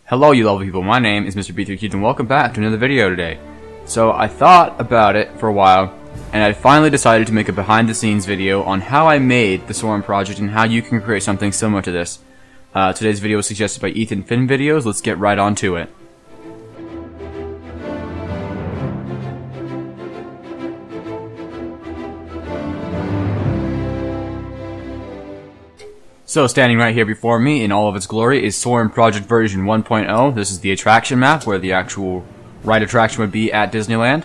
Hello you lovely people, my name is Mr. B3Cubes and welcome back to another video today. So I thought about it for a while and I finally decided to make a behind the scenes video on how I made the Soarin project and how you can create something similar to this. Today's video was suggested by Ethan Finn Videos. Let's get right on to it. So standing right here before me in all of its glory is Soarin Project version 1.0. This is the attraction map where the actual ride attraction would be at Disneyland.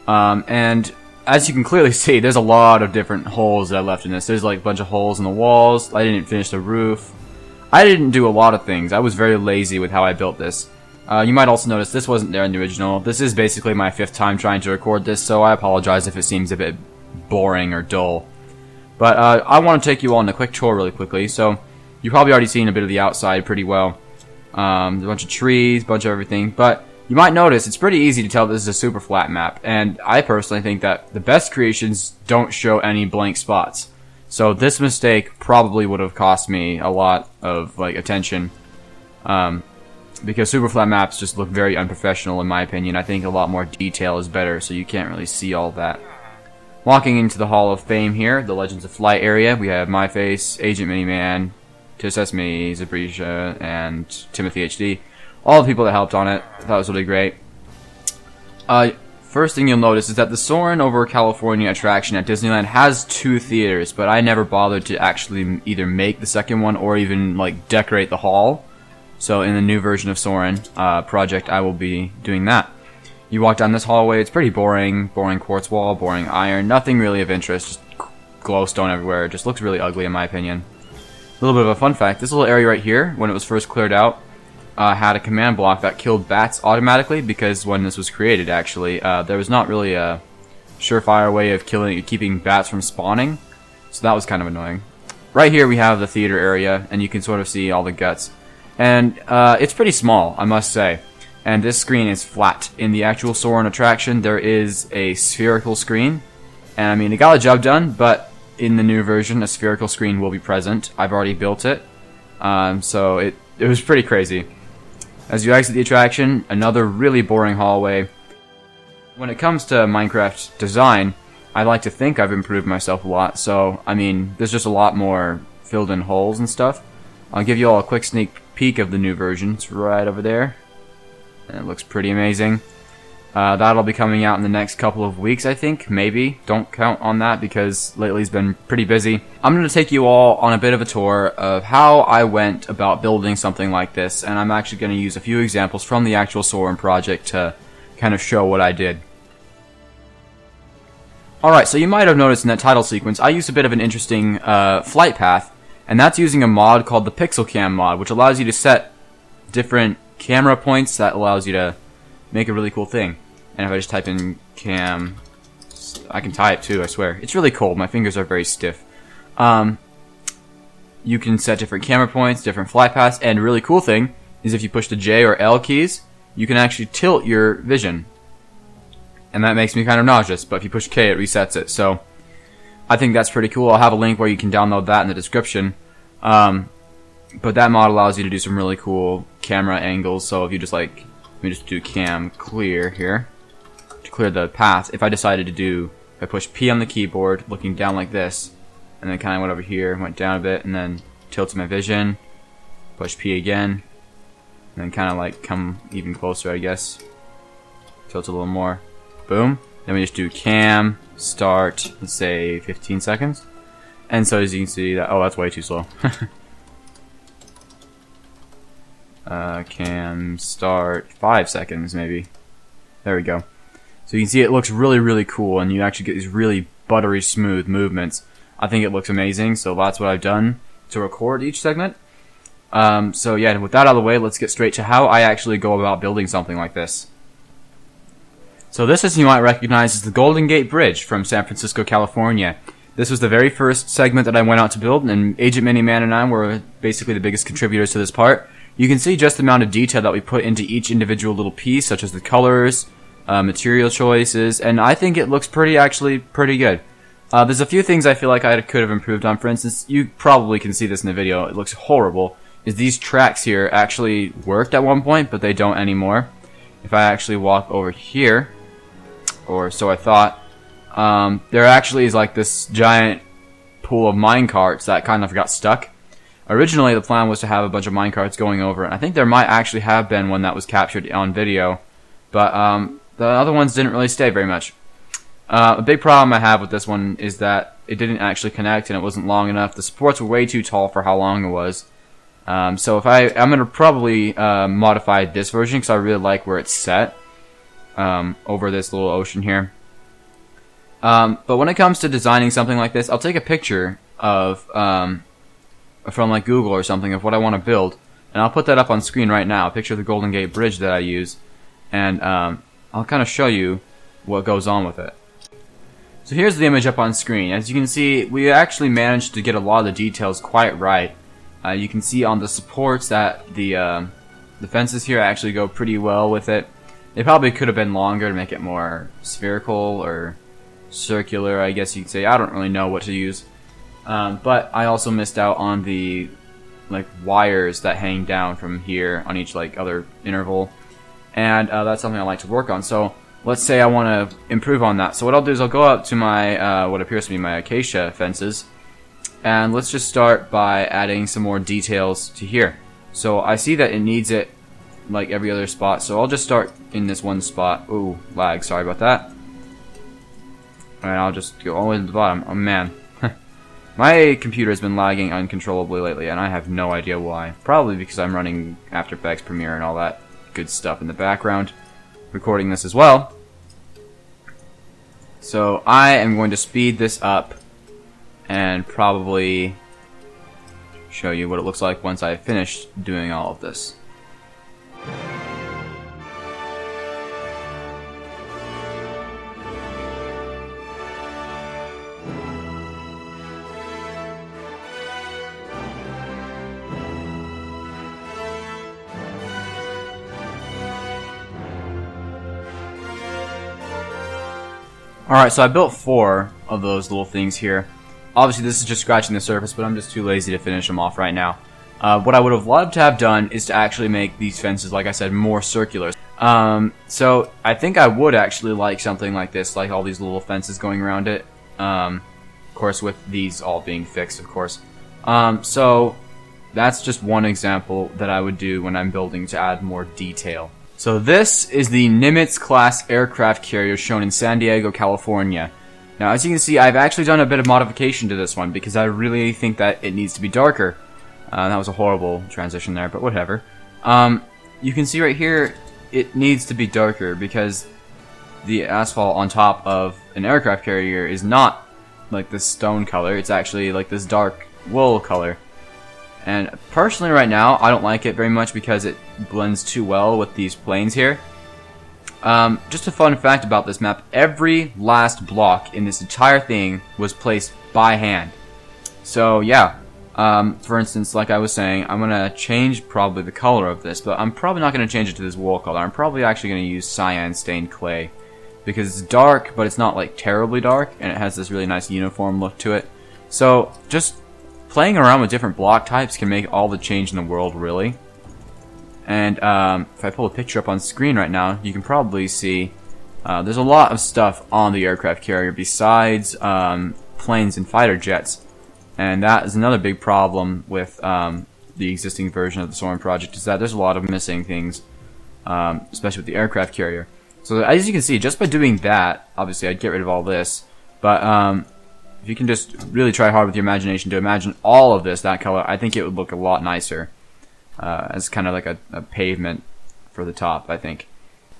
And as you can clearly see, there's a lot of different holes that I left in this. There's like a bunch of holes in the walls. I didn't finish the roof. I didn't do a lot of things. I was very lazy with how I built this. You might also notice this wasn't there in the original. This is basically my 5th time trying to record this, so I apologize if it seems a bit boring or dull. But I want to take you on a quick tour really quickly. So you've probably already seen a bit of the outside pretty well. There's a bunch of trees, a bunch of everything. But you might notice it's pretty easy to tell this is a super flat map. And I personally think that the best creations don't show any blank spots. So this mistake probably would have cost me a lot of attention. Because super flat maps just look very unprofessional in my opinion. I think a lot more detail is better, so you can't really see all that. Walking into the Hall of Fame here, the Legends of Flight area, we have MyFace, Agent Miniman, Sesame, Zabrisha, and Timothy HD. All the people that helped on it. I thought it was really great. First thing you'll notice is that the Soarin' over California attraction at Disneyland has 2 theaters, but I never bothered to actually either make the second one or even decorate the hall. So in the new version of Soarin' project, I will be doing that. You walk down this hallway, it's pretty boring. Boring quartz wall, boring iron, nothing really of interest, just glowstone everywhere. It just looks really ugly in my opinion. A little bit of a fun fact, this little area right here, when it was first cleared out, had a command block that killed bats automatically, because when this was created actually, there was not really a surefire way of keeping bats from spawning, so that was kind of annoying. Right here we have the theater area, and you can sort of see all the guts. And it's pretty small, I must say. And this screen is flat. In the actual Soarin' attraction, there is a spherical screen. And I mean, it got the job done, but in the new version, a spherical screen will be present. I've already built it. So it was pretty crazy. As you exit the attraction, another really boring hallway. When it comes to Minecraft design, I like to think I've improved myself a lot. So, I mean, there's just a lot more filled in holes and stuff. I'll give you all a quick sneak peek of the new version. It's right over there. And it looks pretty amazing. That'll be coming out in the next couple of weeks, I think. Maybe. Don't count on that because lately it's been pretty busy. I'm going to take you all on a bit of a tour of how I went about building something like this. And I'm actually going to use a few examples from the actual Soarin' project to kind of show what I did. Alright, so you might have noticed in that title sequence, I used a bit of an interesting flight path. And that's using a mod called the Pixel Cam mod, which allows you to set different camera points that allows you to make a really cool thing. And if I just type in cam, I can type too, I swear. It's really cold, my fingers are very stiff. You can set different camera points, different flight paths, and a really cool thing is if you push the J or L keys, you can actually tilt your vision. And that makes me kind of nauseous, but if you push K it resets it. So I think that's pretty cool. I'll have a link where you can download that in the description. But that mod allows you to do some really cool camera angles. So if you just let me just do cam clear here to clear the path. If I decided to do, if I push P on the keyboard, looking down like this, and then kind of went over here, went down a bit, and then tilted my vision, push P again, and then kind of come even closer, I guess. Tilt a little more. Boom. Then we just do cam start, let's say 15 seconds. And so as you can see, that's way too slow. Cam start 5 seconds maybe. There we go. So you can see it looks really, really cool, and you actually get these really buttery smooth movements. I think it looks amazing, so that's what I've done to record each segment. So yeah, with that out of the way, let's get straight to how I actually go about building something like this. So this, as you might recognize, is the Golden Gate Bridge from San Francisco, California. This was the very first segment that I went out to build, and Agent Miniman and I were basically the biggest contributors to this part. You can see just the amount of detail that we put into each individual little piece, such as the colors, material choices, and I think it looks actually pretty good. There's a few things I feel like I could have improved on. For instance, you probably can see this in the video. It looks horrible. is these tracks here actually worked at one point, but they don't anymore. If I actually walk over here, or so I thought, there actually is like this giant pool of minecarts that kind of got stuck. Originally, the plan was to have a bunch of minecarts going over, and I think there might actually have been one that was captured on video, but the other ones didn't really stay very much. A big problem I have with this one is that it didn't actually connect and it wasn't long enough. The supports were way too tall for how long it was. So if I'm going to probably modify this version because I really like where it's set over this little ocean here. But when it comes to designing something like this, I'll take a picture of from like Google or something of what I want to build, and I'll put that up on screen right now. A picture of the Golden Gate Bridge that I use, and I'll kind of show you what goes on with it. So here's the image up on screen. As you can see, we actually managed to get a lot of the details quite right. You can see on the supports that the fences here actually go pretty well with it. They probably could have been longer to make it more spherical or circular, I guess you could say. I don't really know what to use. But I also missed out on the like wires that hang down from here on each like other interval. And that's something I like to work on. So let's say I want to improve on that. So what I'll do is I'll go up to my what appears to be my acacia fences, and let's just start by adding some more details to here. So I see that it needs it like every other spot, so I'll just start in this one spot. Ooh, lag, sorry about that. And I'll just go all the way to the bottom. Oh man, my computer has been lagging uncontrollably lately, and I have no idea why. Probably because I'm running After Effects, Premiere, and all that good stuff in the background, recording this as well. So I am going to speed this up and probably show you what it looks like once I've finished doing all of this. Alright, so I built 4 of those little things here. Obviously this is just scratching the surface, but I'm just too lazy to finish them off right now. What I would have loved to have done is to actually make these fences, like I said, more circular. So I think I would actually like something like this, like all these little fences going around it. Of course, with these all being fixed, of course. So that's just one example that I would do when I'm building to add more detail. So this is the Nimitz class aircraft carrier shown in San Diego, California. Now, as you can see, I've actually done a bit of modification to this one because I really think that it needs to be darker. That was a horrible transition there, but whatever. You can see right here, it needs to be darker because the asphalt on top of an aircraft carrier is not like this stone color. It's actually like this dark wool color. And personally right now, I don't like it very much because it blends too well with these planes here. Just a fun fact about this map, every last block in this entire thing was placed by hand. So yeah, for instance, like I was saying, I'm going to change probably the color of this, but I'm probably not going to change it to this wool color. I'm probably actually going to use cyan stained clay because it's dark, but it's not like terribly dark, and it has this really nice uniform look to it. So just playing around with different block types can make all the change in the world, really. And if I pull a picture up on screen right now, you can probably see there's a lot of stuff on the aircraft carrier besides planes and fighter jets. And that is another big problem with the existing version of the Soarin' project, is that there's a lot of missing things, especially with the aircraft carrier. So as you can see, just by doing that, obviously I'd get rid of all this, but if you can just really try hard with your imagination to imagine all of this that color, I think it would look a lot nicer. As kind of like a pavement for the top, I think.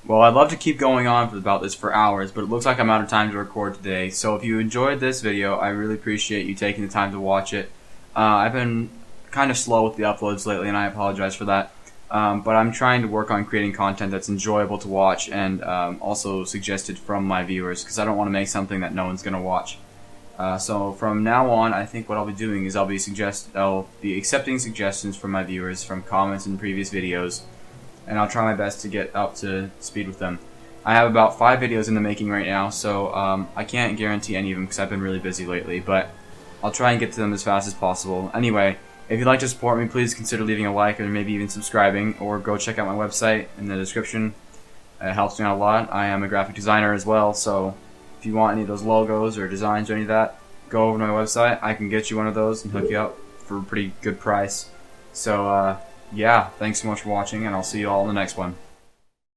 Well, I'd love to keep going on about this for hours, but it looks like I'm out of time to record today. So if you enjoyed this video, I really appreciate you taking the time to watch it. I've been kind of slow with the uploads lately, and I apologize for that. But I'm trying to work on creating content that's enjoyable to watch and also suggested from my viewers, because I don't want to make something that no one's going to watch. So from now on, I think what I'll be doing is I'll be accepting suggestions from my viewers from comments in previous videos, and I'll try my best to get up to speed with them. I have about 5 videos in the making right now, so I can't guarantee any of them because I've been really busy lately, but I'll try and get to them as fast as possible. Anyway, If you'd like to support me, please consider leaving a like and maybe even subscribing, or go check out my website in the description. It helps me out a lot. I am a graphic designer as well, so if you want any of those logos or designs or any of that, go over to my website. I can get you one of those and hook you up for a pretty good price. So, yeah, thanks so much for watching, and I'll see you all in the next one.